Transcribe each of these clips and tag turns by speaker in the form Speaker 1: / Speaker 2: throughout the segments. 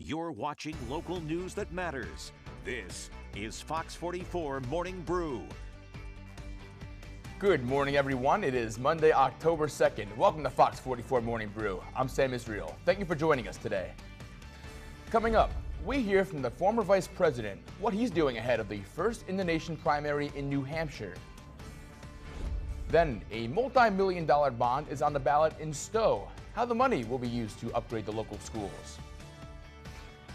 Speaker 1: You're watching local news that matters. This is Fox 44 Morning Brew.
Speaker 2: Good morning, everyone. It is Monday, October 2nd. Welcome to Fox 44 Morning Brew. I'm Sam Israel. Thank you for joining us today. Coming up, we hear from the former vice president what he's doing ahead of the first in the nation primary in New Hampshire. Then, a multi-million-dollar bond is on the ballot in Stowe. How the money will be used to upgrade the local schools.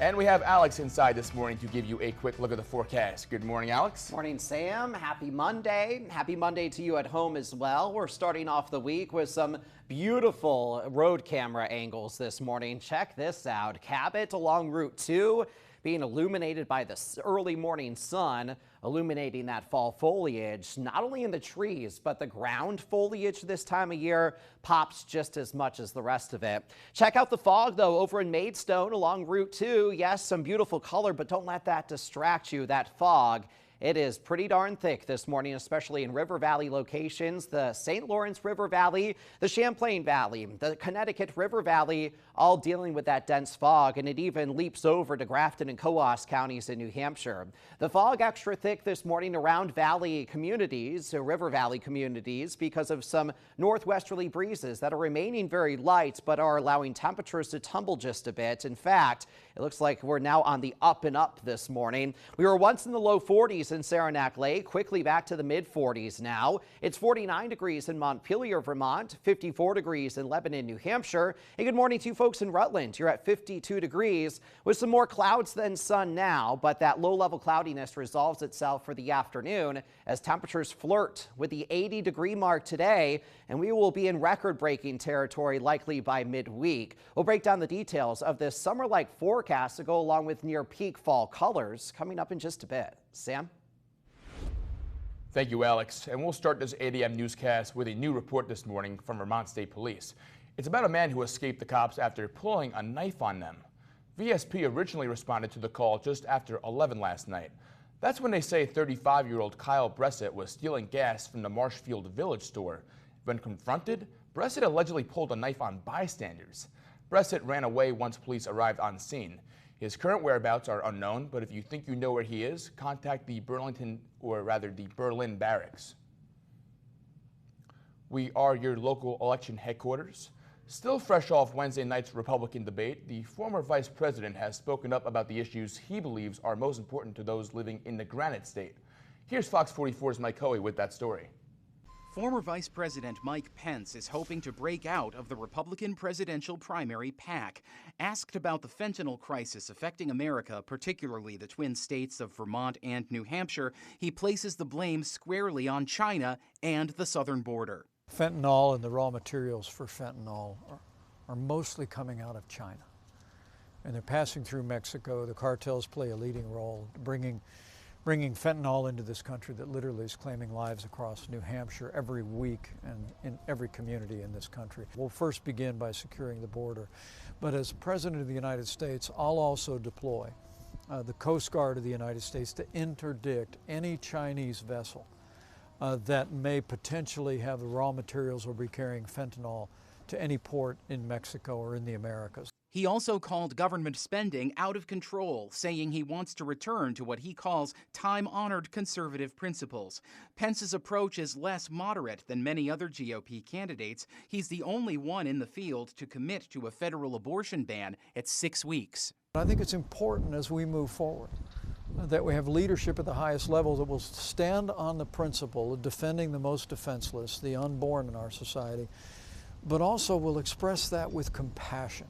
Speaker 2: And we have Alex inside this morning to give you a quick look at the forecast. Good morning, Alex.
Speaker 3: Morning, Sam. Happy Monday. Happy Monday to you at home as well. We're starting off the week with some beautiful road camera angles this morning. Check this out. Cabot along Route 2 being illuminated by the early morning sun, illuminating that fall foliage, not only in the trees, but the ground foliage this time of year pops just as much as the rest of it. Check out the fog, though, over in Maidstone along Route 2. Yes, some beautiful color, but don't let that distract you, that fog. It is pretty darn thick this morning, especially in River Valley locations. The St. Lawrence River Valley, the Champlain Valley, the Connecticut River Valley, all dealing with that dense fog, and it even leaps over to Grafton and Coos counties in New Hampshire. The fog extra thick this morning around valley communities, River Valley communities, because of some northwesterly breezes that are remaining very light, but are allowing temperatures to tumble just a bit. In fact, it looks like we're now on the up and up this morning. We were once in the low 40s in Saranac Lake, quickly back to the mid 40s now. It's 49 degrees in Montpelier, Vermont, 54 degrees in Lebanon, New Hampshire. Hey, good morning to you folks in Rutland. You're at 52 degrees with some more clouds than sun now, but that low level cloudiness resolves itself for the afternoon as temperatures flirt with the 80-degree mark today, and we will be in record-breaking territory likely by midweek. We'll break down the details of this summer-like forecast to go along with near-peak fall colors coming up in just a bit. Sam?
Speaker 2: Thank you, Alex. And we'll start this 8 a.m. newscast with a new report this morning from Vermont State Police. It's about a man who escaped the cops after pulling a knife on them. VSP originally responded to the call just after 11 last night. That's when they say 35-year-old Kyle Bressett was stealing gas from the Marshfield Village store. When confronted, Bressett allegedly pulled a knife on bystanders. Bressett ran away once police arrived on scene. His current whereabouts are unknown, but if you think you know where he is, contact the Burlington, or rather the Berlin barracks. We are your local election headquarters. Still fresh off Wednesday night's Republican debate, the former vice president has spoken up about the issues he believes are most important to those living in the Granite State. Here's Fox 44's Mike Coey with that story.
Speaker 4: Former Vice President Mike Pence is hoping to break out of the Republican presidential primary pack. Asked about the fentanyl crisis affecting America, particularly the twin states of Vermont and New Hampshire, he places the blame squarely on China and the southern border.
Speaker 5: Fentanyl and the raw materials for fentanyl are mostly coming out of China. And they're passing through Mexico. The cartels play a leading role, bringing fentanyl into this country that literally is claiming lives across New Hampshire every week and in every community in this country. We'll first begin by securing the border. But as President of the United States, I'll also deploy the Coast Guard of the United States to interdict any Chinese vessel that may potentially have the raw materials or be carrying fentanyl to any port in Mexico or in the Americas.
Speaker 4: He also called government spending out of control, saying he wants to return to what he calls time-honored conservative principles. Pence's approach is less moderate than many other GOP candidates. He's the only one in the field to commit to a federal abortion ban at 6 weeks.
Speaker 5: I think it's important as we move forward that we have leadership at the highest level that will stand on the principle of defending the most defenseless, the unborn in our society, but also will express that with compassion,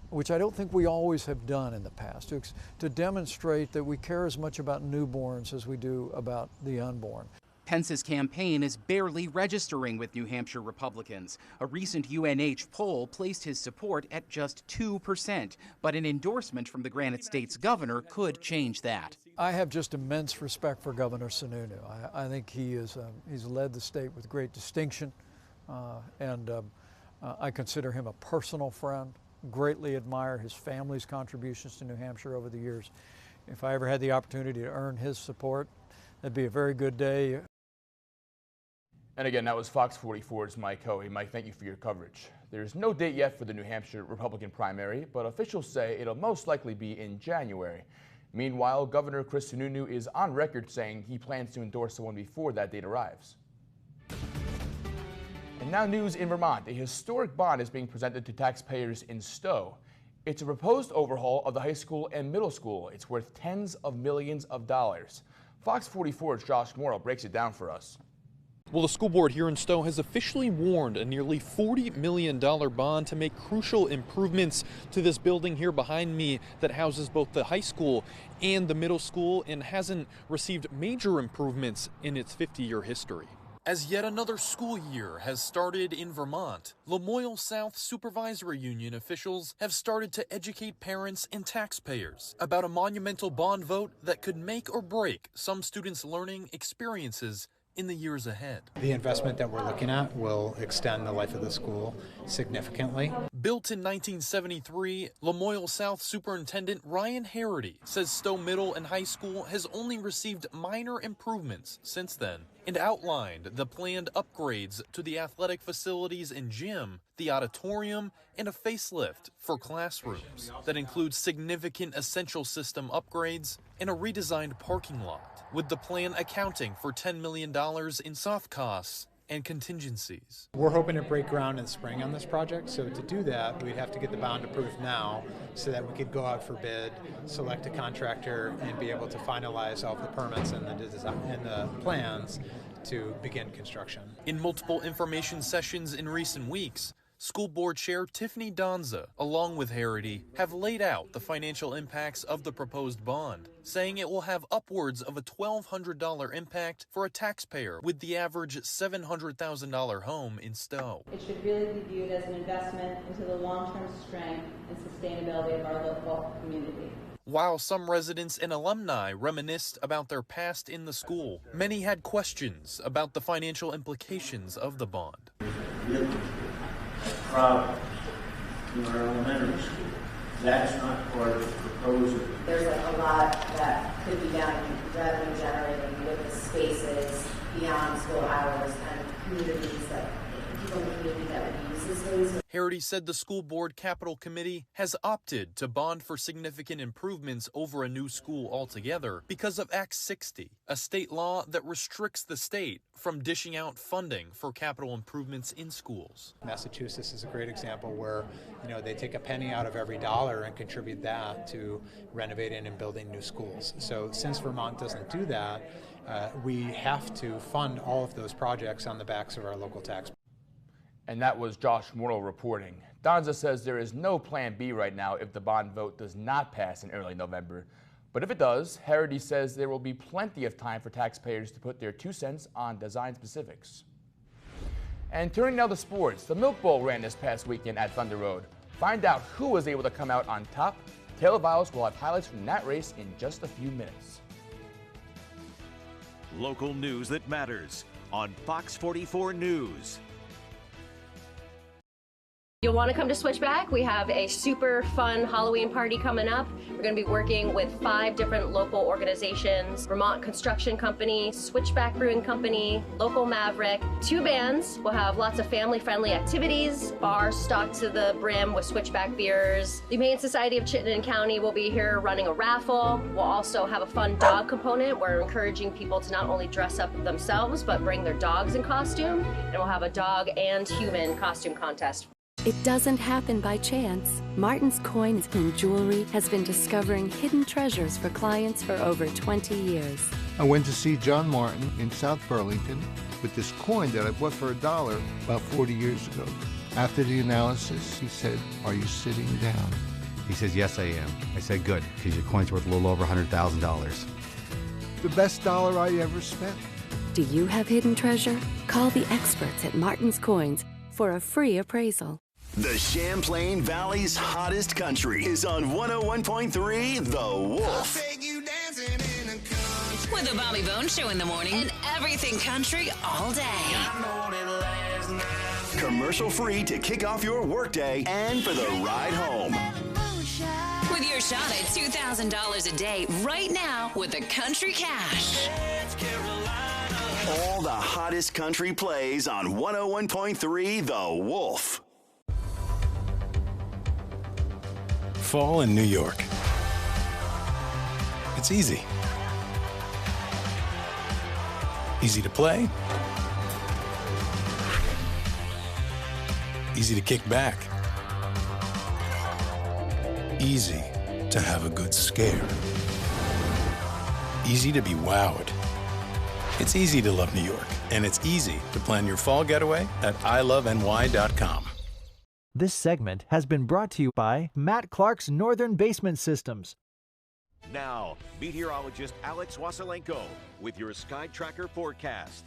Speaker 5: which I don't think we always have done in the past, to demonstrate that we care as much about newborns as we do about the unborn.
Speaker 4: Pence's campaign is barely registering with New Hampshire Republicans. A recent UNH poll placed his support at just 2%, but an endorsement from the Granite State's governor could change that.
Speaker 5: I have just immense respect for Governor Sununu. I think he's led the state with great distinction, and I consider him a personal friend. Greatly admire his family's contributions to New Hampshire over the years. If I ever had the opportunity to earn his support, that'd be a very good day.
Speaker 2: And again, that was Fox 44's Mike Hoey. Mike, thank you for your coverage. There's no date yet for the New Hampshire Republican primary, but officials say it'll most likely be in January. Meanwhile, Governor Chris Sununu is on record saying he plans to endorse someone before that date arrives. And now news in Vermont. A historic bond is being presented to taxpayers in Stowe. It's a proposed overhaul of the high school and middle school. It's worth tens of millions of dollars. Fox 44's Josh Morrill breaks it down for us.
Speaker 6: Well, the school board here in Stowe has officially warned a nearly $40 million bond to make crucial improvements to this building here behind me that houses both the high school and the middle school and hasn't received major improvements in its 50-year history. As yet another school year has started in Vermont, Lamoille South Supervisory Union officials have started to educate parents and taxpayers about a monumental bond vote that could make or break some students' learning experiences in the years ahead.
Speaker 7: The investment that we're looking at will extend the life of the school significantly.
Speaker 6: Built in 1973, Lamoille South Superintendent Ryan Harity says Stowe Middle and High School has only received minor improvements since then and outlined the planned upgrades to the athletic facilities and gym, the auditorium, and a facelift for classrooms that includes significant essential system upgrades and a redesigned parking lot, with the plan accounting for $10 million in soft costs and contingencies.
Speaker 7: We're hoping to break ground in spring on this project, so to do that, we'd have to get the bond approved now so that we could go out for bid, select a contractor, and be able to finalize all of the permits and the design and the plans to begin construction.
Speaker 6: In multiple information sessions in recent weeks, School Board Chair Tiffany Donza, along with Harity, have laid out the financial impacts of the proposed bond, saying it will have upwards of a $1,200 impact for a taxpayer with the average $700,000 home in Stowe.
Speaker 8: It should really be viewed as an investment into the long-term strength and sustainability of our local community.
Speaker 6: While some residents and alumni reminisced about their past in the school, many had questions about the financial implications of the bond.
Speaker 9: Problem in our elementary school. That's not part of the proposal.
Speaker 10: There's a lot that could be done in revenue generating with the spaces beyond school hours and communities that people in the community that would use this space.
Speaker 6: Harity said the school board capital committee has opted to bond for significant improvements over a new school altogether because of Act 60, a state law that restricts the state from dishing out funding for capital improvements in schools.
Speaker 7: Massachusetts is a great example where, they take a penny out of every dollar and contribute that to renovating and building new schools. So since Vermont doesn't do that, we have to fund all of those projects on the backs of our local taxpayers.
Speaker 2: And that was Josh Morrill reporting. Donza says there is no plan B right now if the bond vote does not pass in early November. But if it does, Harity says there will be plenty of time for taxpayers to put their 2 cents on design specifics. And turning now to sports, the Milk Bowl ran this past weekend at Thunder Road. Find out who was able to come out on top. Taylor Viles will have highlights from that race in just a few minutes.
Speaker 1: Local news that matters on Fox 44 News.
Speaker 11: You'll want to come to Switchback. We have a super fun Halloween party coming up. We're going to be working with 5 different local organizations: Vermont Construction Company, Switchback Brewing Company, Local Maverick, 2 bands. We'll have lots of family-friendly activities, bars stocked to the brim with Switchback beers. The Humane Society of Chittenden County will be here running a raffle. We'll also have a fun dog component. We're encouraging people to not only dress up themselves, but bring their dogs in costume. And we'll have a dog and human costume contest.
Speaker 12: It doesn't happen by chance. Martin's Coins and Jewelry has been discovering hidden treasures for clients for over 20 years.
Speaker 13: I went to see John Martin in South Burlington with this coin that I bought for $1 about 40 years ago. After the analysis, he said, "Are you sitting down?"
Speaker 14: He says, "Yes, I am." I said, "Good, because your coin's worth a little over $100,000.
Speaker 13: The best dollar I ever spent.
Speaker 12: Do you have hidden treasure? Call the experts at Martin's Coins for a free appraisal.
Speaker 15: The Champlain Valley's hottest country is on 101.3 The Wolf.
Speaker 16: With the Bobby Bones Show in the morning and everything country all day.
Speaker 15: Commercial free to kick off your workday and for the ride home.
Speaker 16: With your shot at $2,000 a day right now with the Country Cash.
Speaker 15: All the hottest country plays on 101.3 The Wolf.
Speaker 17: Fall in New York. It's easy. Easy to play. Easy to kick back. Easy to have a good scare. Easy to be wowed. It's easy to love New York, and it's easy to plan your fall getaway at iloveny.com.
Speaker 18: This segment has been brought to you by Matt Clark's Northern Basement Systems.
Speaker 1: Now, meteorologist Alex Wasilenko with your Sky Tracker forecast.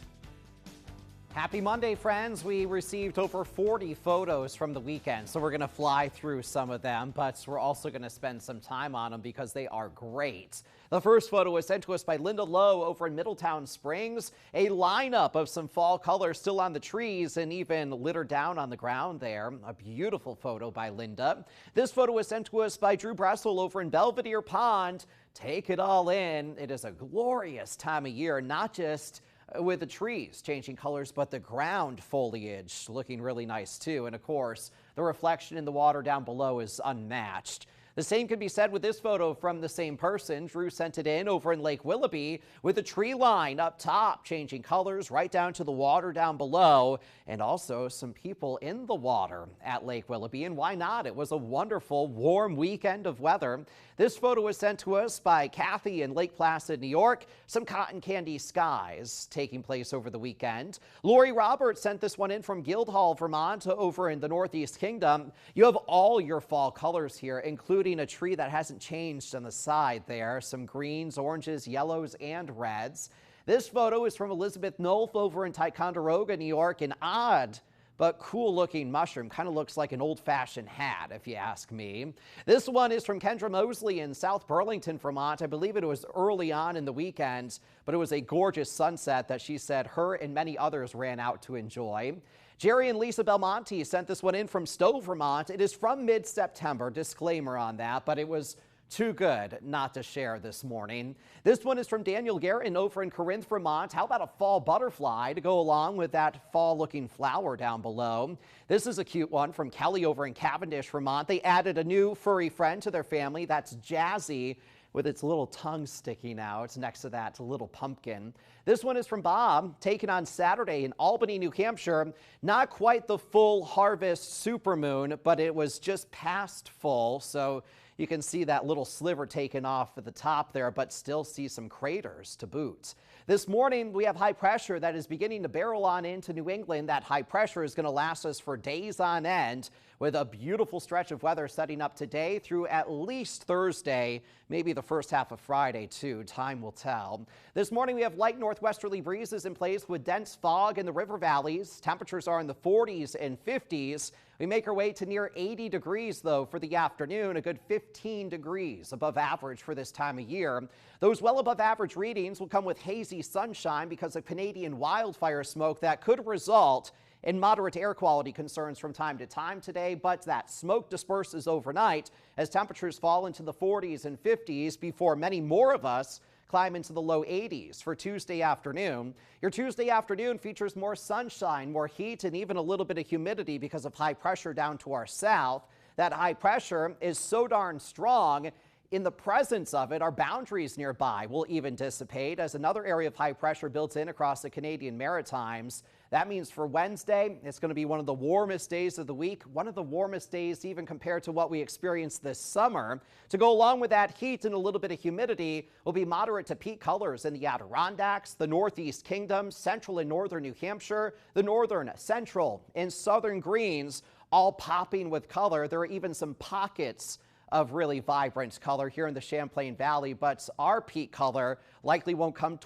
Speaker 3: Happy Monday, friends. We received over 40 photos from the weekend, so we're going to fly through some of them, but we're also going to spend some time on them because they are great. The first photo was sent to us by Linda Lowe over in Middletown Springs. A lineup of some fall colors still on the trees and even littered down on the ground there. A beautiful photo by Linda. This photo was sent to us by Drew Bressel over in Belvedere Pond. Take it all in. It is a glorious time of year, not just with the trees changing colors, but the ground foliage looking really nice too. And of course, the reflection in the water down below is unmatched. The same can be said with this photo from the same person. Drew sent it in over in Lake Willoughby with a tree line up top changing colors right down to the water down below, and also some people in the water at Lake Willoughby. And why not? It was a wonderful warm weekend of weather. This photo was sent to us by Kathy in Lake Placid, New York. Some cotton candy skies taking place over the weekend. Lori Roberts sent this one in from Guildhall, Vermont, over in the Northeast Kingdom. You have all your fall colors here, including a tree that hasn't changed on the side there. Some greens, oranges, yellows, and reds. This photo is from Elizabeth Nolf over in Ticonderoga, New York. An odd but cool looking mushroom. Kind of looks like an old-fashioned hat, if you ask me. This one is from Kendra Mosley in South Burlington, Vermont. I believe it was early on in the weekend, but it was a gorgeous sunset that she said her and many others ran out to enjoy. Jerry and Lisa Belmonte sent this one in from Stowe, Vermont. It is from mid-September, disclaimer on that, but it was too good not to share this morning. This one is from Daniel Guerin over in Corinth, Vermont. How about a fall butterfly to go along with that fall-looking flower down below? This is a cute one from Kelly over in Cavendish, Vermont. They added a new furry friend to their family. That's Jazzy, with its little tongue sticking out next to that little pumpkin. This one is from Bob, taken on Saturday in Albany, New Hampshire. Not quite the full harvest supermoon, but it was just past full, so you can see that little sliver taken off at the top there, but still see some craters to boot. This morning, we have high pressure that is beginning to barrel on into New England. That high pressure is going to last us for days on end, with a beautiful stretch of weather setting up today through at least Thursday, maybe the first half of Friday too. Time will tell. This morning, we have light northwesterly breezes in place with dense fog in the river valleys. Temperatures are in the 40s and 50s. We make our way to near 80 degrees, though, for the afternoon, a good 15 degrees above average for this time of year. Those well above average readings will come with hazy sunshine because of Canadian wildfire smoke that could result in moderate air quality concerns from time to time today, but that smoke disperses overnight as temperatures fall into the 40s and 50s before many more of us climb into the low 80s for Tuesday afternoon. Your Tuesday afternoon features more sunshine, more heat, and even a little bit of humidity because of high pressure down to our south. That high pressure is so darn strong. In the presence of it, our boundaries nearby will even dissipate as another area of high pressure built in across the Canadian Maritimes. That means for Wednesday, it's going to be one of the warmest days of the week, one of the warmest days even compared to what we experienced this summer. To go along with that heat and a little bit of humidity will be moderate to peak colors in the Adirondacks, the Northeast Kingdom, central and northern New Hampshire, the northern, central, and southern greens, all popping with color. There are even some pockets of really vibrant color here in the Champlain Valley, but our peak color likely won't come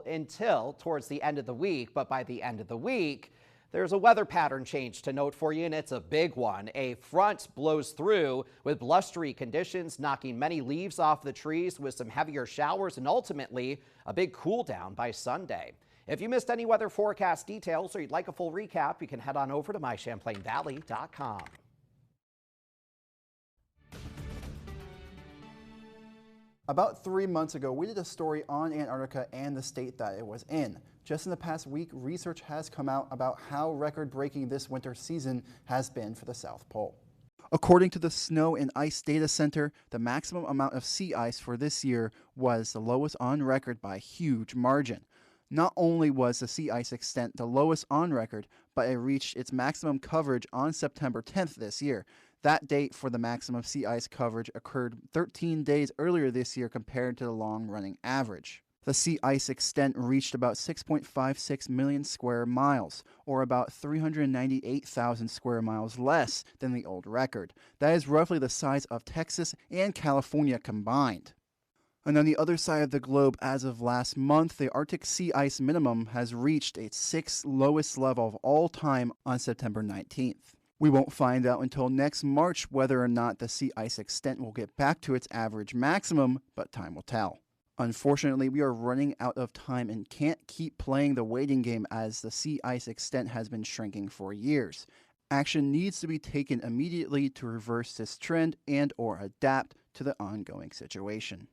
Speaker 3: until towards the end of the week. But by the end of the week, there's a weather pattern change to note for you, and it's a big one. A front blows through with blustery conditions, knocking many leaves off the trees with some heavier showers and ultimately a big cool down by Sunday. If you missed any weather forecast details or you'd like a full recap, you can head on over to mychamplainvalley.com.
Speaker 19: About 3 months ago, we did a story on Antarctica and the state that it was in. Just in the past week, research has come out about how record-breaking this winter season has been for the South Pole. According to the Snow and Ice Data Center, the maximum amount of sea ice for this year was the lowest on record by a huge margin. Not only was the sea ice extent the lowest on record, but it reached its maximum coverage on September 10th this year. That date for the maximum sea ice coverage occurred 13 days earlier this year compared to the long-running average. The sea ice extent reached about 6.56 million square miles, or about 398,000 square miles less than the old record. That is roughly the size of Texas and California combined. And on the other side of the globe, as of last month, the Arctic sea ice minimum has reached its 6th lowest level of all time on September 19th. We won't find out until next March whether or not the sea ice extent will get back to its average maximum, but time will tell. Unfortunately, we are running out of time and can't keep playing the waiting game as the sea ice extent has been shrinking for years. Action needs to be taken immediately to reverse this trend and or adapt to the ongoing situation.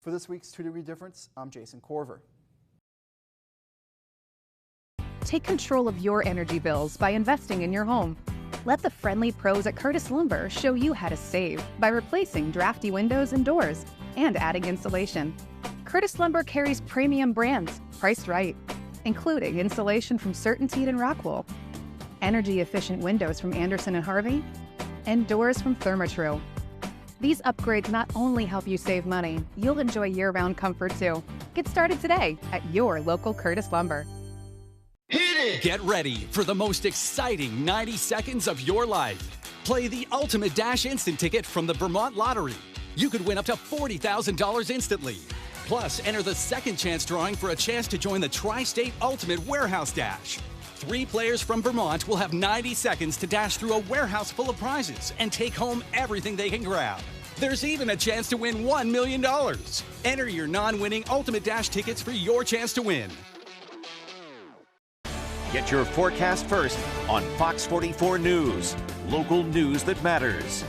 Speaker 19: For this week's 2 Degree Difference, I'm Jason Corver.
Speaker 20: Take control of your energy bills by investing in your home. Let the friendly pros at Curtis Lumber show you how to save by replacing drafty windows and doors and adding insulation. Curtis Lumber carries premium brands, priced right, including insulation from CertainTeed and Rockwool, energy-efficient windows from Anderson & Harvey, and doors from Therma-Tru. These upgrades not only help you save money, you'll enjoy year-round comfort too. Get started today at your local Curtis Lumber.
Speaker 21: Get ready for the most exciting 90 seconds of your life. Play the Ultimate Dash Instant Ticket from the Vermont Lottery. You could win up to $40,000 instantly. Plus, enter the second chance drawing for a chance to join the Tri-State Ultimate Warehouse Dash. 3 players from Vermont will have 90 seconds to dash through a warehouse full of prizes and take home everything they can grab. There's even a chance to win $1 million. Enter your non-winning Ultimate Dash tickets for your chance to win.
Speaker 1: Get your forecast first on Fox 44 News. Local news that matters.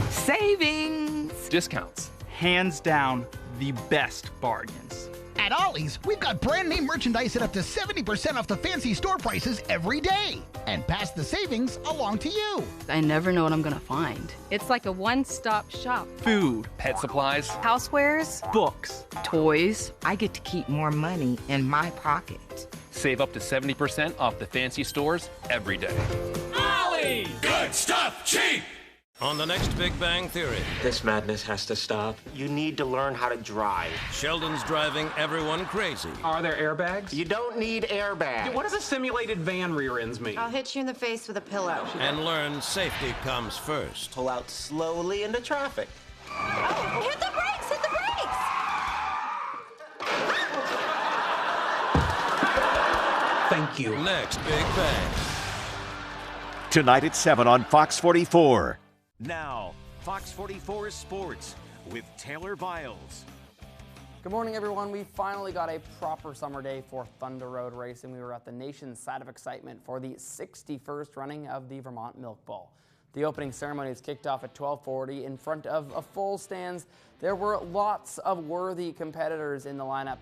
Speaker 22: Savings! Discounts. Hands down, the best bargains.
Speaker 23: At Ollie's, we've got brand name merchandise at up to 70% off the fancy store prices every day. And pass the savings along to you.
Speaker 24: I never know what I'm gonna find. It's like a one-stop shop.
Speaker 22: Food, pet supplies,
Speaker 24: housewares,
Speaker 22: books,
Speaker 24: toys.
Speaker 25: I get to keep more money in my pocket.
Speaker 22: Save up to 70% off the fancy stores every day.
Speaker 26: Ollie's! Good stuff, cheap! On the next Big Bang Theory.
Speaker 27: This madness has to stop. You need to learn how to drive.
Speaker 26: Sheldon's driving everyone crazy.
Speaker 28: Are there airbags?
Speaker 27: You don't need airbags.
Speaker 28: What does a simulated van rear ends mean?
Speaker 29: I'll hit you in the face with a pillow.
Speaker 26: And learn safety comes first.
Speaker 27: Pull out slowly into traffic.
Speaker 29: Oh, hit the brakes! Hit the brakes!
Speaker 28: Thank you.
Speaker 26: Next Big Bang.
Speaker 1: Tonight at 7 on Fox 44. Now, Fox 44 Sports with Taylor Biles.
Speaker 30: Good morning, everyone. We finally got a proper summer day for Thunder Road Racing. We were at the nation's side of excitement for the 61st running of the Vermont Milk Bowl. The opening ceremony is kicked off at 12:40 in front of a full stands. There were lots of worthy competitors in the lineup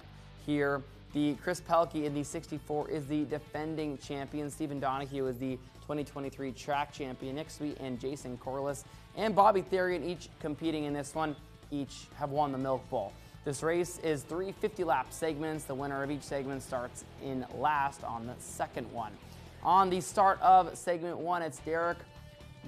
Speaker 30: here. The Chris Pelkey in the 64 is the defending champion. Stephen Donahue is the 2023 track champion. Nick Sweet and Jason Corliss and Bobby Therian, each competing in this one, each have won the Milk Bowl. This race is 3 50-lap segments. The winner of each segment starts in last on the second one. On the start of segment 1, it's Derek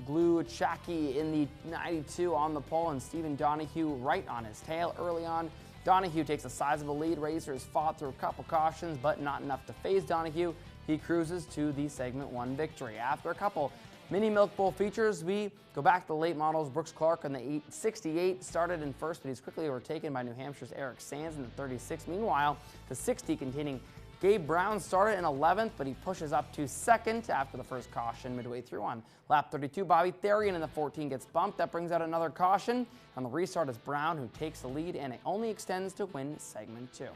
Speaker 30: Gluchacki in the 92 on the pole and Stephen Donahue right on his tail early on. Donahue takes a sizable lead. Racers fought through a couple cautions, but not enough to phase Donahue. He cruises to the segment 1 victory. After a couple mini Milk Bowl features, we go back to the late models. Brooks Clark in the 68 started in first, but he's quickly overtaken by New Hampshire's Eric Sands in the 36. Meanwhile, the 60 containing Gabe Brown started in 11th, but he pushes up to second after the first caution midway through on lap 32. Bobby Therian in the 14 gets bumped. That brings out another caution. On the restart is Brown, who takes the lead, and it only extends to win segment 2.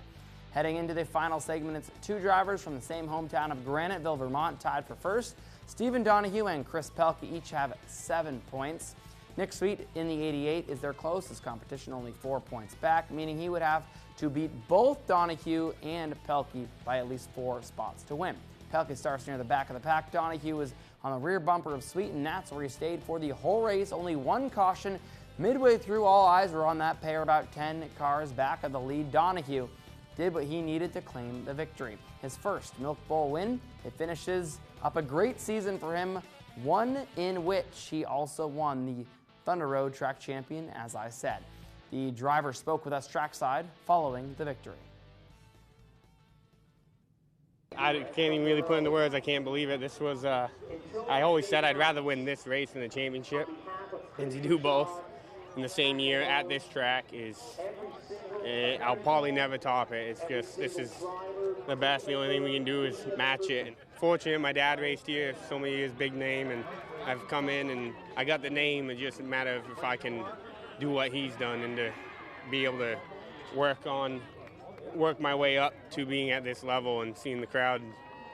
Speaker 30: Heading into the final segment, it's 2 drivers from the same hometown of Graniteville, Vermont, tied for first. Stephen Donahue and Chris Pelkey each have 7 points. Nick Sweet in the 88 is their closest competition, only 4 points back, meaning he would have to beat both Donahue and Pelkey by at least 4 spots to win. Pelkey starts near the back of the pack. Donahue is on the rear bumper of Sweet, and that's where he stayed for the whole race. Only 1 caution. Midway through, all eyes were on that pair about 10 cars back of the lead. Donahue did what he needed to claim the victory. His first Milk Bowl win. It finishes up a great season for him, one in which he also won the Thunder Road Track Champion, as I said. The driver spoke with us trackside following the victory.
Speaker 2: I can't even really put into words. I can't believe it. This was, I always said I'd rather win this race than the championship. And to do both in the same year at this track is, I'll probably never top it. It's just, this is the best. The only thing we can do is match it. And fortunate my dad raced here so many years, big name, and I've come in and I got the name. It's just a matter of if I can do what he's done and to be able to work my way up to being at this level and seeing the crowd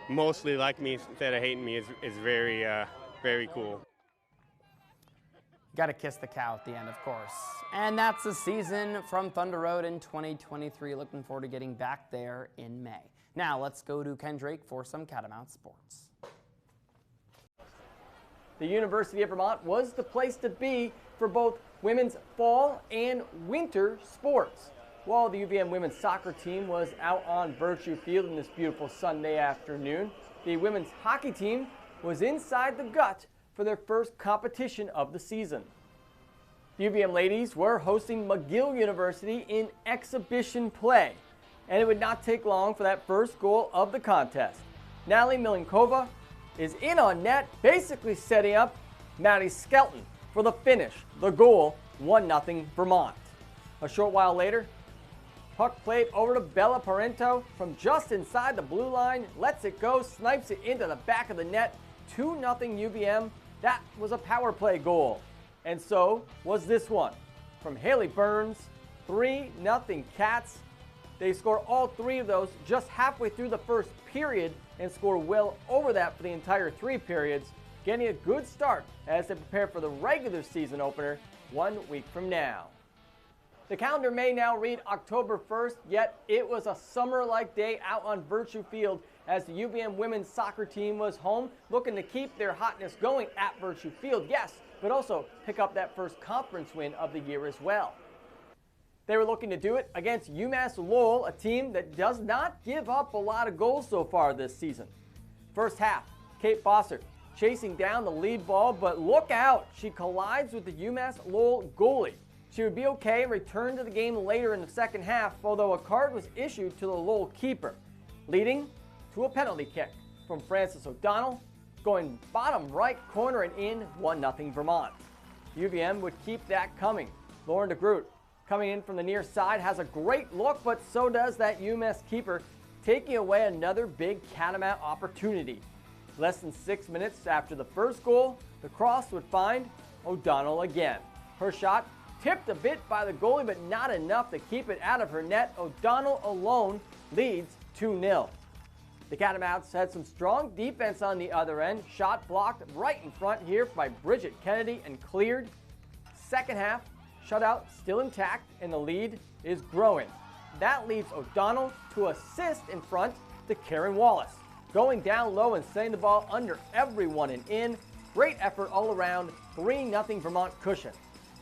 Speaker 2: mostly like me instead of hating me is very, very cool.
Speaker 30: Got to kiss the cow at the end, of course. And that's the season from Thunder Road in 2023. Looking forward to getting back there in May. Now let's go to Ken Drake for some Catamount Sports.
Speaker 4: The University of Vermont was the place to be for both women's fall and winter sports. While the UVM women's soccer team was out on Virtue Field in this beautiful Sunday afternoon, the women's hockey team was inside the gut for their first competition of the season. The UVM ladies were hosting McGill University in exhibition play, and it would not take long for that first goal of the contest. Natalie Milinkova is in on net, basically setting up Maddie Skelton for the finish. The goal, 1-0 Vermont. A short while later, puck played over to Bella Parento from just inside the blue line, lets it go, snipes it into the back of the net, 2-0 UVM. That was a power play goal. And so was this one from Haley Burns, 3-0 Cats. They score all 3 of those just halfway through the first period and score well over that for the entire 3 periods, getting a good start as they prepare for the regular season opener 1 week from now. The calendar may now read October 1st, yet it was a summer-like day out on Virtue Field as the UVM women's soccer team was home, looking to keep their hotness going at Virtue Field, yes, but also pick up that first conference win of the year as well. They were looking to do it against UMass Lowell, a team that does not give up a lot of goals so far this season. First half, Kate Bossert chasing down the lead ball, but look out, she collides with the UMass Lowell goalie. She would be okay and return to the game later in the second half, although a card was issued to the Lowell keeper, leading to a penalty kick from Frances O'Donnell, going bottom right corner and in, 1-0 Vermont. UVM would keep that coming. Lauren DeGroot, coming in from the near side, has a great look, but so does that UMass keeper, taking away another big Catamount opportunity. Less than 6 minutes after the first goal, the cross would find O'Donnell again. Her shot tipped a bit by the goalie, but not enough to keep it out of her net. O'Donnell alone leads 2-0. The Catamounts had some strong defense on the other end. Shot blocked right in front here by Bridget Kennedy and cleared. Second half, shutout still intact, and the lead is growing. That leaves O'Donnell to assist in front to Karen Wallace, going down low and setting the ball under everyone and in. Great effort all around, 3-0 Vermont cushion.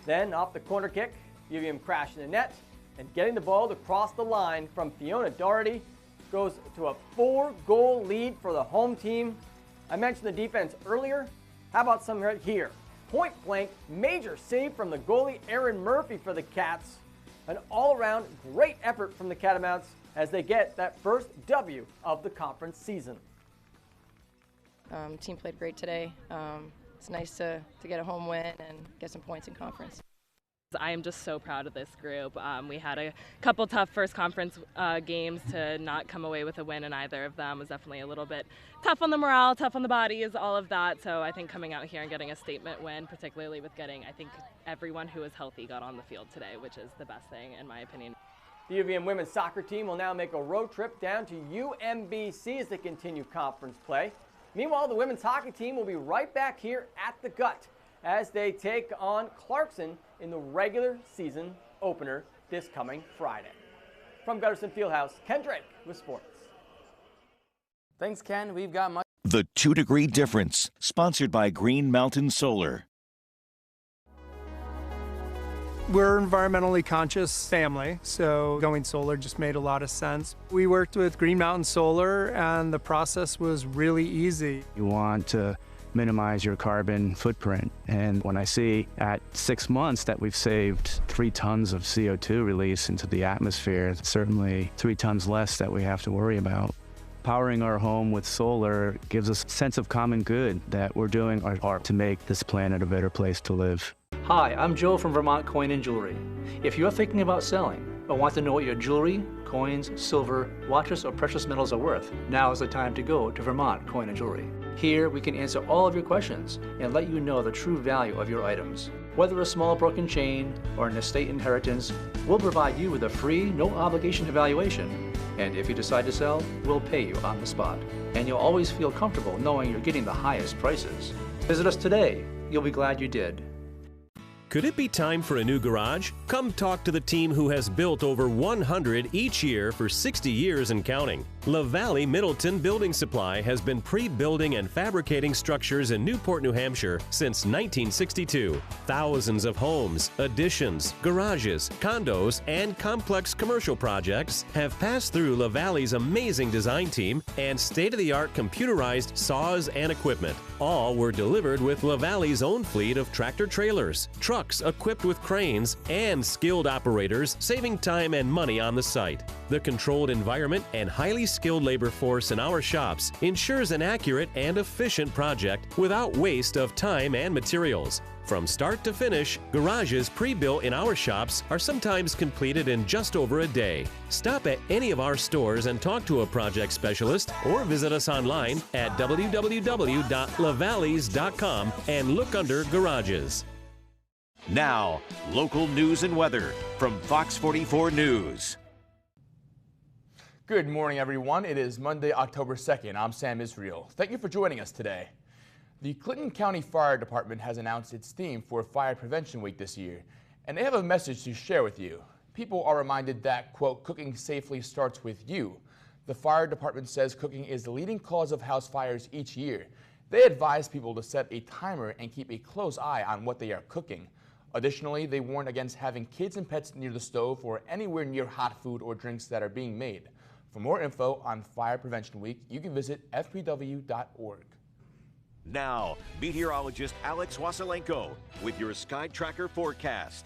Speaker 4: Then off the corner kick, UVM crashing the net and getting the ball to cross the line from Fiona Doherty goes to a 4-goal lead for the home team. I mentioned the defense earlier. How about some right here? Point blank, major save from the goalie Erin Murphy for the Cats. An all-around great effort from the Catamounts as they get that first W of the conference season.
Speaker 5: Team played great today. It's nice to get a home win and get some points in conference.
Speaker 6: I am just so proud of this group. We had a couple tough first conference games. To not come away with a win in either of them was definitely a little bit tough on the morale, tough on the bodies, all of that. So I think coming out here and getting a statement win, particularly with getting, I think everyone who is healthy got on the field today, which is the best thing in my opinion.
Speaker 4: The UVM women's soccer team will now make a road trip down to UMBC as they continue conference play. Meanwhile, the women's hockey team will be right back here at the Gut as they take on Clarkson in the regular season opener this coming Friday. From Gutterson Fieldhouse, Ken Drake with sports.
Speaker 30: Thanks, Ken. We've got much.
Speaker 1: The 2-Degree Difference, sponsored by Green Mountain Solar.
Speaker 7: We're an environmentally conscious family, so going solar just made a lot of sense. We worked with Green Mountain Solar, and the process was really easy.
Speaker 8: You want to minimize your carbon footprint, and when I see at 6 months that we've saved 3 tons of CO2 release into the atmosphere, it's certainly 3 tons less that we have to worry about. Powering our home with solar gives us a sense of common good that we're doing our part to make this planet a better place to live.
Speaker 9: Hi, I'm Joe from Vermont Coin and Jewelry. If you're thinking about selling or want to know what your jewelry, coins, silver, watches, or precious metals are worth, now is the time to go to Vermont Coin and Jewelry. Here, we can answer all of your questions and let you know the true value of your items. Whether a small broken chain or an estate inheritance, we'll provide you with a free, no-obligation evaluation. And if you decide to sell, we'll pay you on the spot. And you'll always feel comfortable knowing you're getting the highest prices. Visit us today. You'll be glad you did.
Speaker 26: Could it be time for a new garage? Come talk to the team who has built over 100 each year for 60 years and counting. LaValle Middleton Building Supply has been pre-building and fabricating structures in Newport, New Hampshire since 1962. Thousands of homes, additions, garages, condos, and complex commercial projects have passed through LaValle's amazing design team and state-of-the-art computerized saws and equipment. All were delivered with LaValle's own fleet of tractor trailers, trucks equipped with cranes, and skilled operators, saving time and money on the site. The controlled environment and highly skilled labor force in our shops ensures an accurate and efficient project without waste of time and materials. From start to finish, garages pre-built in our shops are sometimes completed in just over a day. Stop at any of our stores and talk to a project specialist or visit us online at www.lavalleys.com and look under garages.
Speaker 1: Now, local news and weather from Fox 44 News.
Speaker 10: Good morning, everyone. It is Monday, October 2nd. I'm Sam Israel. Thank you for joining us today. The Clinton County Fire Department has announced its theme for Fire Prevention Week this year, and they have a message to share with you. People are reminded that, quote, cooking safely starts with you. The fire department says cooking is the leading cause of house fires each year. They advise people to set a timer and keep a close eye on what they are cooking. Additionally, they warn against having kids and pets near the stove or anywhere near hot food or drinks that are being made. For more info on Fire Prevention Week, you can visit fpw.org.
Speaker 1: Now, meteorologist Alex Wasilenko with your Sky Tracker forecast.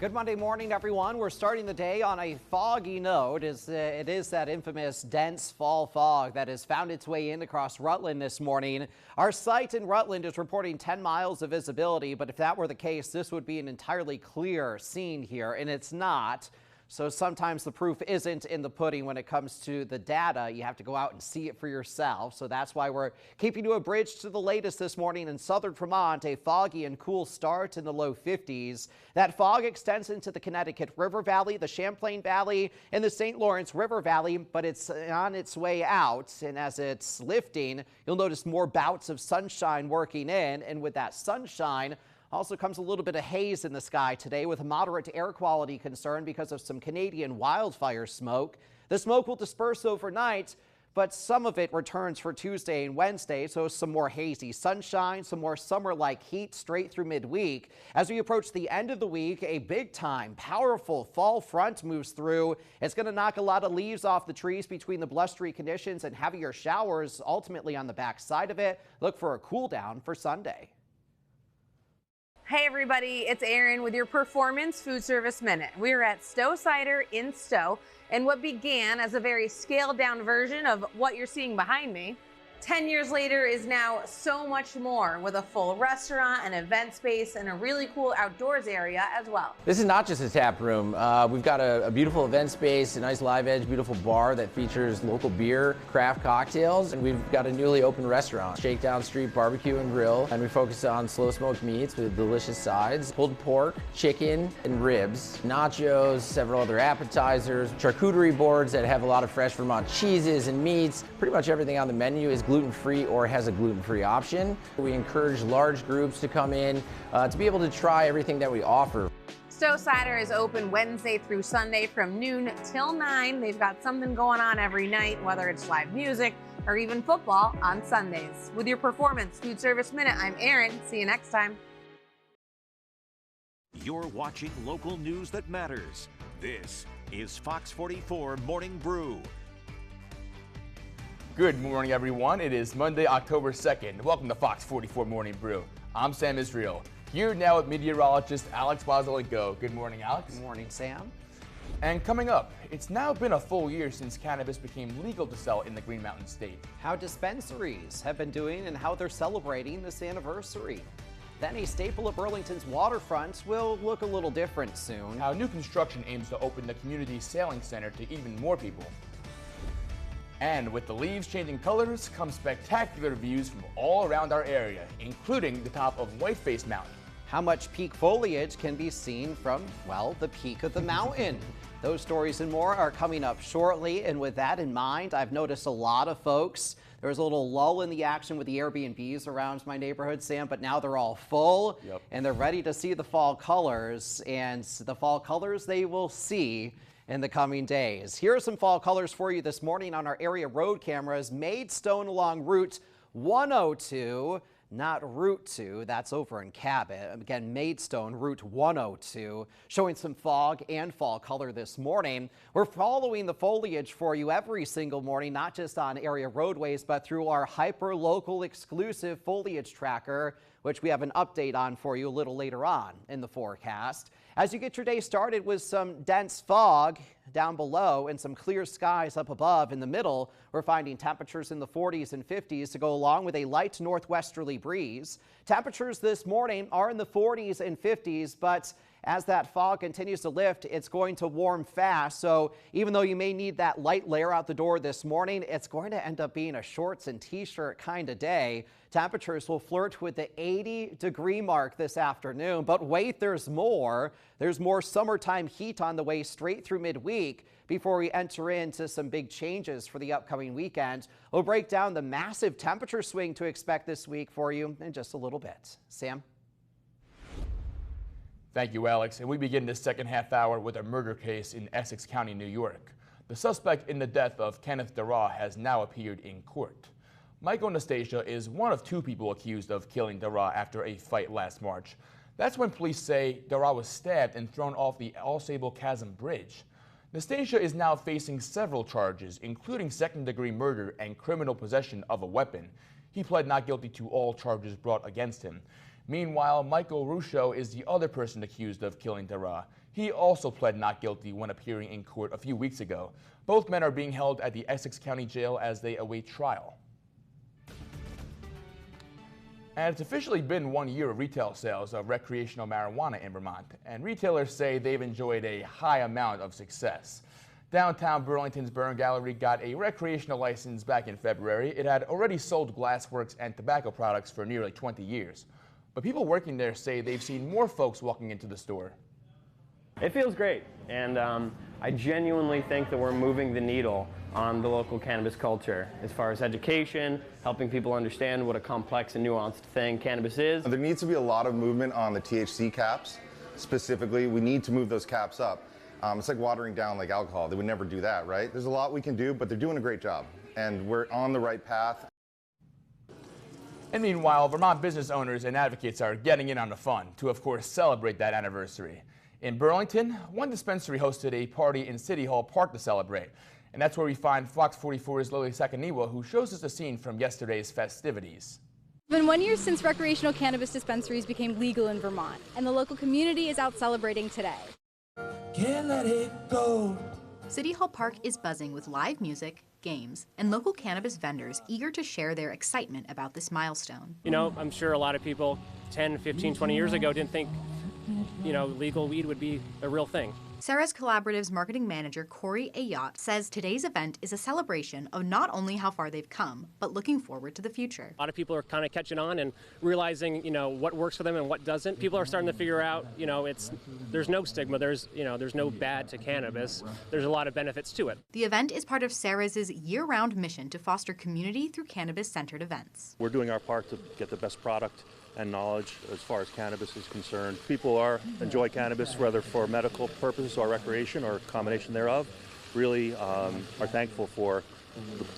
Speaker 3: Good Monday morning, everyone. We're starting the day on a foggy note. It is that infamous dense fall fog that has found its way in across Rutland this morning. Our site in Rutland is reporting 10 miles of visibility, but if that were the case, this would be an entirely clear scene here, and it's not. So sometimes the proof isn't in the pudding when it comes to the data. You have to go out and see it for yourself. So that's why we're keeping you abridged to the latest this morning in southern Vermont. A foggy and cool start in the low 50s. That fog extends into the Connecticut River Valley, the Champlain Valley, and the St. Lawrence River Valley, but it's on its way out. And as it's lifting, you'll notice more bouts of sunshine working in. And with that sunshine, also comes a little bit of haze in the sky today with a moderate air quality concern because of some Canadian wildfire smoke. The smoke will disperse overnight, but some of it returns for Tuesday and Wednesday, so some more hazy sunshine, some more summer-like heat straight through midweek. As we approach the end of the week, a big-time, powerful fall front moves through. It's going to knock a lot of leaves off the trees between the blustery conditions and heavier showers ultimately on the back side of it. Look for a cool down for Sunday.
Speaker 11: Hey everybody, it's Erin with your Performance Food Service Minute. We're at Stowe Cider in Stowe, and what began as a very scaled down version of what you're seeing behind me, 10 years later is now so much more with a full restaurant, an event space, and a really cool outdoors area as well.
Speaker 12: This is not just a tap room. We've got a beautiful event space, a nice live edge, beautiful bar that features local beer, craft cocktails, and we've got a newly opened restaurant, Shakedown Street Barbecue and Grill, and we focus on slow smoked meats with delicious sides, pulled pork, chicken, and ribs, nachos, several other appetizers, charcuterie boards that have a lot of fresh Vermont cheeses and meats. Pretty much everything on the menu is gluten-free or has a gluten-free option. We encourage large groups to come in to be able to try everything that we offer.
Speaker 11: Stowe Cider is open Wednesday through Sunday from noon till 9. They've got something going on every night, whether it's live music or even football on Sundays. With your Performance Food Service Minute, I'm Erin. See you next time.
Speaker 1: You're watching local news that matters. This is Fox 44 Morning Brew.
Speaker 10: Good morning, everyone. It is Monday, October 2nd. Welcome to Fox 44 Morning Brew. I'm Sam Israel. Here now with meteorologist Alex Wazelenko. Good morning, Alex.
Speaker 3: Good morning, Sam.
Speaker 10: And coming up, it's now been a full year since cannabis became legal to sell in the Green Mountain State.
Speaker 3: How dispensaries have been doing and how they're celebrating this anniversary. Then a staple of Burlington's waterfront will look a little different soon.
Speaker 10: How new construction aims to open the community sailing center to even more people. And with the leaves changing colors come spectacular views from all around our area, including the top of Whiteface Mountain.
Speaker 3: How much peak foliage can be seen from, well, the peak of the mountain? Those stories and more are coming up shortly. And with that in mind, I've noticed a lot of folks. There was a little lull in the action with the Airbnbs around my neighborhood, Sam, but now they're all full and they're ready to see the fall colors. And the fall colors they will see in the coming days. Here are some fall colors for you this morning on our area road cameras. Maidstone along Route 102. Not Route 2, that's over in Cabot. Again, Maidstone, Route 102, showing some fog and fall color this morning. We're following the foliage for you every single morning, not just on area roadways, but through our hyper-local exclusive foliage tracker, which we have an update on for you a little later on in the forecast. As you get your day started with some dense fog down below and some clear skies up above, in the middle, we're finding temperatures in the 40s and 50s to go along with a light northwesterly breeze. Temperatures this morning are in the 40s and 50s, but as that fog continues to lift, it's going to warm fast. So even though you may need that light layer out the door this morning, it's going to end up being a shorts and t-shirt kind of day. Temperatures will flirt with the 80-degree mark this afternoon. But wait, there's more. There's more summertime heat on the way straight through midweek before we enter into some big changes for the upcoming weekend. We'll break down the massive temperature swing to expect this week for you in just a little bit. Sam?
Speaker 10: Thank you, Alex. And we begin this second half hour with a murder case in Essex County, New York. The suspect in the death of Kenneth Dara has now appeared in court. Michael Nastasia is one of two people accused of killing Dara after a fight last March. That's when police say Dara was stabbed and thrown off the All Sable Chasm Bridge. Nastasia is now facing several charges, including second-degree murder and criminal possession of a weapon. He pled not guilty to all charges brought against him. Meanwhile, Michael Ruscio is the other person accused of killing Dara. He also pled not guilty when appearing in court a few weeks ago. Both men are being held at the Essex County Jail as they await trial. And it's officially been 1 year of retail sales of recreational marijuana in Vermont, and retailers say they've enjoyed a high amount of success. Downtown Burlington's Burn Gallery got a recreational license back in February. It had already sold glassworks and tobacco products for nearly 20 years. But people working there say they've seen more folks walking into the store.
Speaker 13: It feels great, and I genuinely think that we're moving the needle on the local cannabis culture as far as education, helping people understand what a complex and nuanced thing cannabis is.
Speaker 14: There needs to be a lot of movement on the THC caps. Specifically, we need to move those caps up. It's like watering down like alcohol. They would never do that, right? There's a lot we can do, but they're doing a great job, and we're on the right path.
Speaker 10: And meanwhile, Vermont business owners and advocates are getting in on the fun to, of course, celebrate that anniversary. In Burlington, one dispensary hosted a party in City Hall Park to celebrate. And that's where we find Fox 44's Lily Sakaniwa, who shows us a scene from yesterday's festivities.
Speaker 15: It's been 1 year since recreational cannabis dispensaries became legal in Vermont, and the local community is out celebrating today.
Speaker 16: Can't let it go.
Speaker 17: City Hall Park is buzzing with live music, games, and local cannabis vendors eager to share their excitement about this milestone.
Speaker 13: You know, I'm sure a lot of people 10, 15, 20 years ago didn't think, you know, legal weed would be a real thing.
Speaker 17: Sarah's Collaborative's marketing manager, Corey Ayot, says today's event is a celebration of not only how far they've come, but looking forward to the future.
Speaker 18: A lot of people are kind of catching on and realizing, what works for them and what doesn't. People are starting to figure out, there's no stigma, there's no bad to cannabis. There's a lot of benefits to it.
Speaker 17: The event is part of Sarah's year-round mission to foster community through cannabis-centered events.
Speaker 19: We're doing our part to get the best product and knowledge as far as cannabis is concerned. People enjoy cannabis, whether for medical purposes or recreation or a combination thereof. Really are thankful for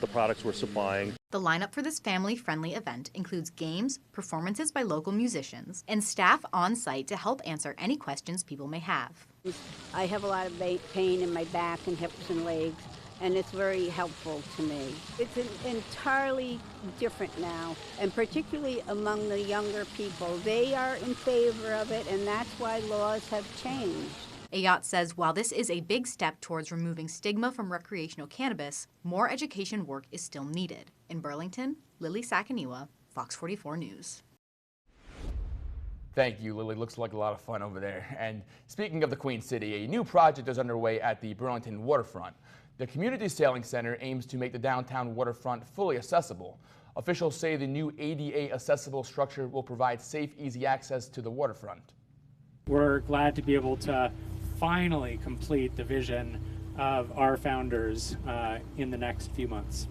Speaker 19: the products we're supplying.
Speaker 17: The lineup for this family-friendly event includes games, performances by local musicians, and staff on site to help answer any questions people may have.
Speaker 20: I have a lot of pain in my back and hips and legs, and it's very helpful to me. It's entirely different now, and particularly among the younger people. They are in favor of it, and that's why laws have changed.
Speaker 17: Ayot says while this is a big step towards removing stigma from recreational cannabis, more education work is still needed. In Burlington, Lily Sakaniwa, Fox 44 News.
Speaker 10: Thank you, Lily. Looks like a lot of fun over there. And speaking of the Queen City, a new project is underway at the Burlington waterfront. The Community Sailing Center aims to make the downtown waterfront fully accessible. Officials say the new ADA accessible structure will provide safe, easy access to the waterfront.
Speaker 21: We're glad to be able to finally complete the vision of our founders in the next few months.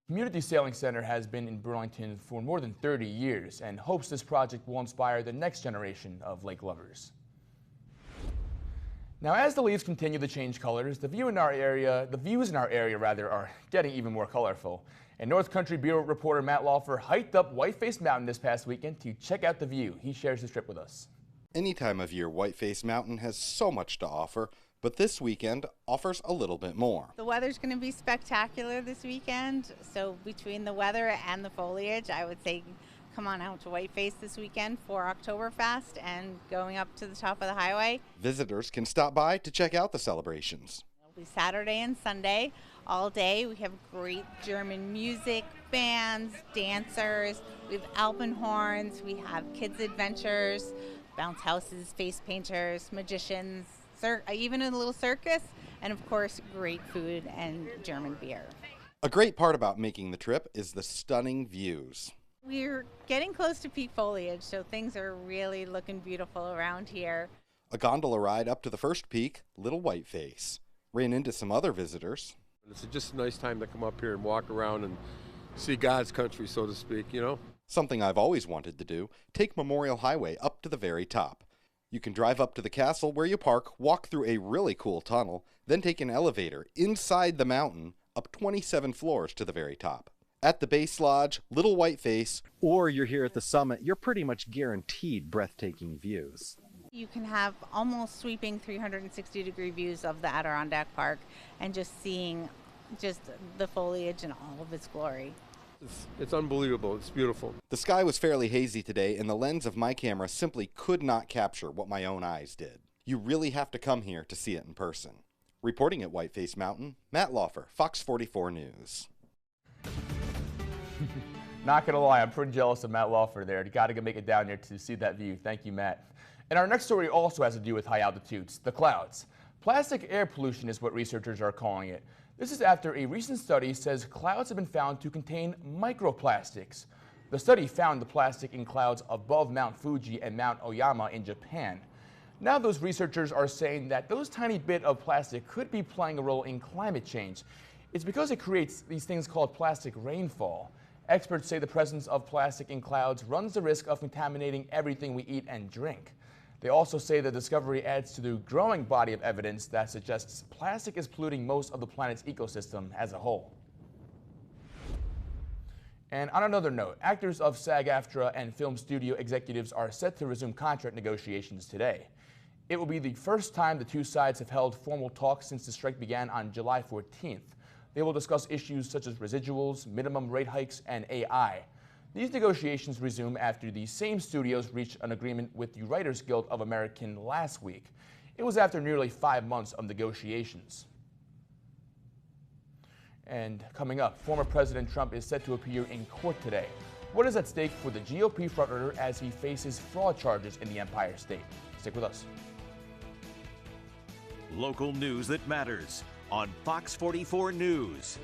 Speaker 10: Community Sailing Center has been in Burlington for more than 30 years and hopes this project will inspire the next generation of lake lovers. Now, as the leaves continue to change colors, the views in our area are getting even more colorful. And North Country Bureau reporter Matt Laufer hiked up Whiteface Mountain this past weekend to check out the view. He shares his trip with us.
Speaker 22: Any time of year, Whiteface Mountain has so much to offer, but this weekend offers a little bit more.
Speaker 23: The weather's going to be spectacular this weekend, so between the weather and the foliage, I would say come on out to Whiteface this weekend for Oktoberfest and going up to the top of the highway.
Speaker 22: Visitors can stop by to check out the celebrations.
Speaker 23: It'll be Saturday and Sunday all day. We have great German music, bands, dancers, we have alpenhorns, we have kids' adventures, bounce houses, face painters, magicians, even a little circus, and of course great food and German beer.
Speaker 22: A great part about making the trip is the stunning views.
Speaker 23: We're getting close to peak foliage, so things are really looking beautiful around here.
Speaker 22: A gondola ride up to the first peak, Little Whiteface. Ran into some other visitors.
Speaker 24: It's just a nice time to come up here and walk around and see God's country, so to speak,
Speaker 22: Something I've always wanted to do, take Memorial Highway up to the very top. You can drive up to the castle where you park, walk through a really cool tunnel, then take an elevator inside the mountain up 27 floors to the very top. At the base lodge, Little Whiteface,
Speaker 25: or you're here at the summit, you're pretty much guaranteed breathtaking views.
Speaker 23: You can have almost sweeping 360-degree views of the Adirondack Park and just seeing just the foliage in all of its glory.
Speaker 24: It's unbelievable. It's beautiful.
Speaker 22: The sky was fairly hazy today, and the lens of my camera simply could not capture what my own eyes did. You really have to come here to see it in person. Reporting at Whiteface Mountain, Matt Laufer, Fox 44 News.
Speaker 10: Not gonna lie, I'm pretty jealous of Matt Laufer there. You gotta make it down there to see that view. Thank you, Matt. And our next story also has to do with high altitudes, the clouds. Plastic air pollution is what researchers are calling it. This is after a recent study says clouds have been found to contain microplastics. The study found the plastic in clouds above Mount Fuji and Mount Oyama in Japan. Now those researchers are saying that those tiny bit of plastic could be playing a role in climate change. It's because it creates these things called plastic rainfall. Experts say the presence of plastic in clouds runs the risk of contaminating everything we eat and drink. They also say the discovery adds to the growing body of evidence that suggests plastic is polluting most of the planet's ecosystem as a whole. And on another note, actors of SAG-AFTRA and film studio executives are set to resume contract negotiations today. It will be the first time the two sides have held formal talks since the strike began on July 14th. They will discuss issues such as residuals, minimum rate hikes, and AI. These negotiations resume after the same studios reached an agreement with the Writers Guild of America last week. It was after nearly 5 months of negotiations. And coming up, former President Trump is set to appear in court today. What is at stake for the GOP frontrunner as he faces fraud charges in the Empire State? Stick with us.
Speaker 1: Local news that matters on Fox 44 News.